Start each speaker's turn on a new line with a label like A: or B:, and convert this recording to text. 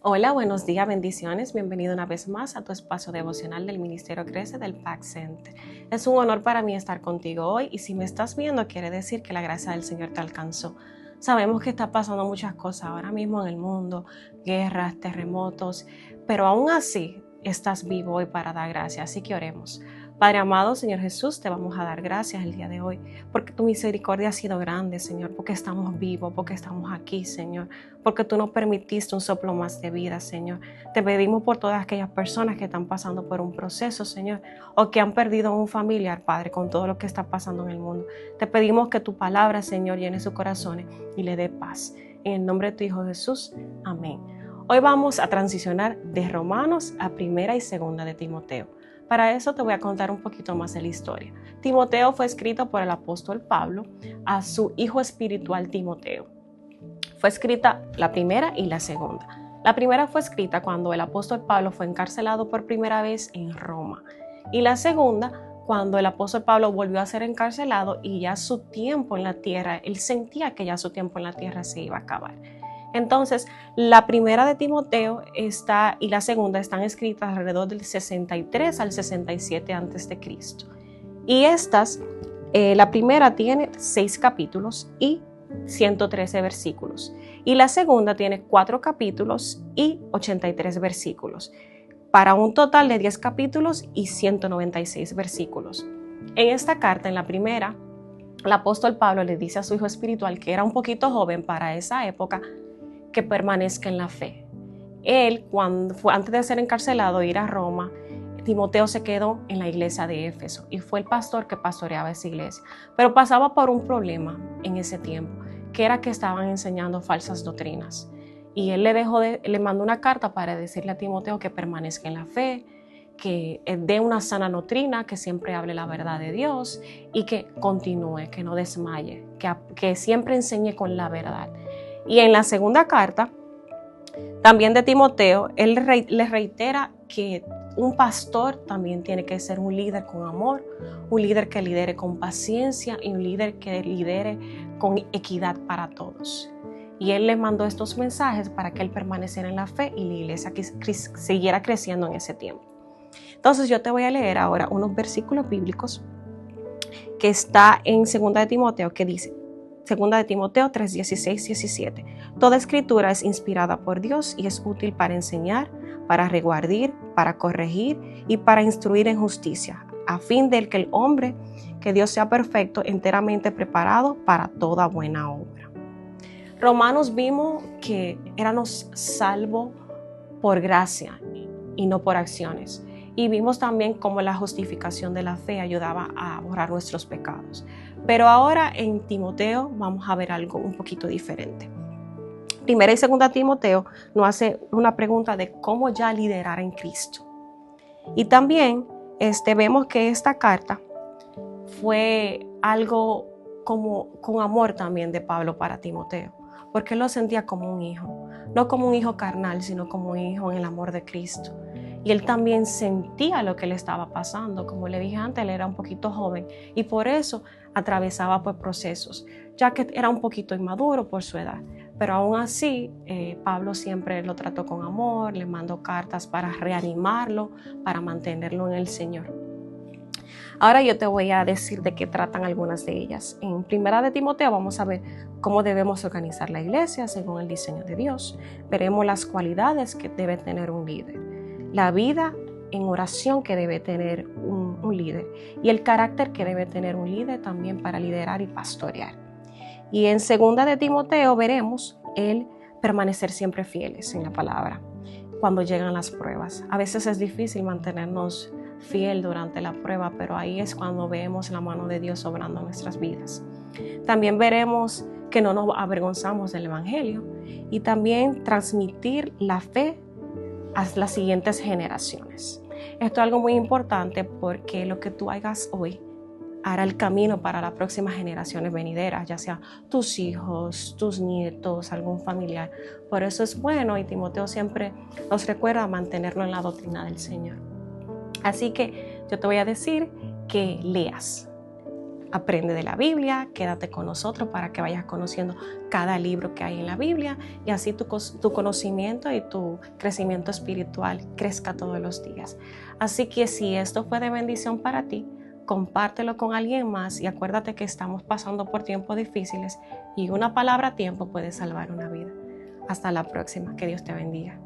A: Hola, buenos días, bendiciones. Bienvenido una vez más a tu espacio devocional del Ministerio Crece del PAC Center. Es un honor para mí estar contigo hoy y si me estás viendo quiere decir que la gracia del Señor te alcanzó. Sabemos que está pasando muchas cosas ahora mismo en el mundo, guerras, terremotos, pero aún así estás vivo hoy para dar gracias, así que oremos. Padre amado, Señor Jesús, te vamos a dar gracias el día de hoy, porque tu misericordia ha sido grande, Señor, porque estamos vivos, porque estamos aquí, Señor, porque tú nos permitiste un soplo más de vida, Señor. Te pedimos por todas aquellas personas que están pasando por un proceso, Señor, o que han perdido un familiar, Padre, con todo lo que está pasando en el mundo. Te pedimos que tu palabra, Señor, llene sus corazones y le dé paz. En el nombre de tu Hijo Jesús, amén. Hoy vamos a transicionar de Romanos a Primera y Segunda de Timoteo. Para eso te voy a contar un poquito más de la historia. Timoteo fue escrito por el apóstol Pablo a su hijo espiritual Timoteo. Fue escrita la primera y la segunda. La primera fue escrita cuando el apóstol Pablo fue encarcelado por primera vez en Roma. Y la segunda, cuando el apóstol Pablo volvió a ser encarcelado y ya su tiempo en la tierra, él sentía que ya su tiempo en la tierra se iba a acabar. Entonces, la primera de Timoteo y la segunda están escritas alrededor del 63 al 67 a.C. Y la primera tiene 6 capítulos y 113 versículos. Y la segunda tiene 4 capítulos y 83 versículos, para un total de 10 capítulos y 196 versículos. En esta carta, en la primera, el apóstol Pablo le dice a su hijo espiritual, que era un poquito joven para esa época, que permanezca en la fe. Él, antes de ser encarcelado e ir a Roma, Timoteo se quedó en la iglesia de Éfeso y fue el pastor que pastoreaba esa iglesia. Pero pasaba por un problema en ese tiempo, que era que estaban enseñando falsas doctrinas. Y él le mandó una carta para decirle a Timoteo que permanezca en la fe, que dé una sana doctrina, que siempre hable la verdad de Dios y que continúe, que no desmaye, que siempre enseñe con la verdad. Y en la segunda carta, también de Timoteo, él le reitera que un pastor también tiene que ser un líder con amor, un líder que lidere con paciencia y un líder que lidere con equidad para todos. Y él le mandó estos mensajes para que él permaneciera en la fe y la iglesia siguiera creciendo en ese tiempo. Entonces yo te voy a leer ahora unos versículos bíblicos que está en 2 de Timoteo, que dice, 2 de Timoteo 3, 16, 17. Toda escritura es inspirada por Dios y es útil para enseñar, para reguardir, para corregir y para instruir en justicia, a fin de que el hombre, que Dios sea perfecto, enteramente preparado para toda buena obra. Romanos vimos que éramos salvos por gracia y no por acciones. Y vimos también cómo la justificación de la fe ayudaba a borrar nuestros pecados. Pero ahora en Timoteo vamos a ver algo un poquito diferente. Primera y segunda Timoteo nos hace una pregunta de cómo ya liderar en Cristo. Y también vemos que esta carta fue algo como con amor también de Pablo para Timoteo, porque él lo sentía como un hijo, no como un hijo carnal, sino como un hijo en el amor de Cristo. Y él también sentía lo que le estaba pasando. Como le dije antes, él era un poquito joven y por eso atravesaba por procesos, ya que era un poquito inmaduro por su edad. Pero aún así, Pablo siempre lo trató con amor, le mandó cartas para reanimarlo, para mantenerlo en el Señor. Ahora yo te voy a decir de qué tratan algunas de ellas. En Primera de Timoteo vamos a ver cómo debemos organizar la iglesia según el diseño de Dios. Veremos las cualidades que debe tener un líder, la vida en oración que debe tener un líder y el carácter que debe tener un líder también para liderar y pastorear. Y en 2 de Timoteo veremos el permanecer siempre fieles en la palabra cuando llegan las pruebas. A veces es difícil mantenernos fiel durante la prueba, pero ahí es cuando vemos la mano de Dios obrando en nuestras vidas. También veremos que no nos avergonzamos del Evangelio y también transmitir la fe a las siguientes generaciones. Esto es algo muy importante porque lo que tú hagas hoy hará el camino para las próximas generaciones venideras, ya sea tus hijos, tus nietos, algún familiar. Por eso es bueno y Timoteo siempre nos recuerda mantenerlo en la doctrina del Señor. Así que yo te voy a decir que leas. Aprende de la Biblia, quédate con nosotros para que vayas conociendo cada libro que hay en la Biblia y así tu conocimiento y tu crecimiento espiritual crezca todos los días. Así que si esto fue de bendición para ti, compártelo con alguien más y acuérdate que estamos pasando por tiempos difíciles y una palabra a tiempo puede salvar una vida. Hasta la próxima, que Dios te bendiga.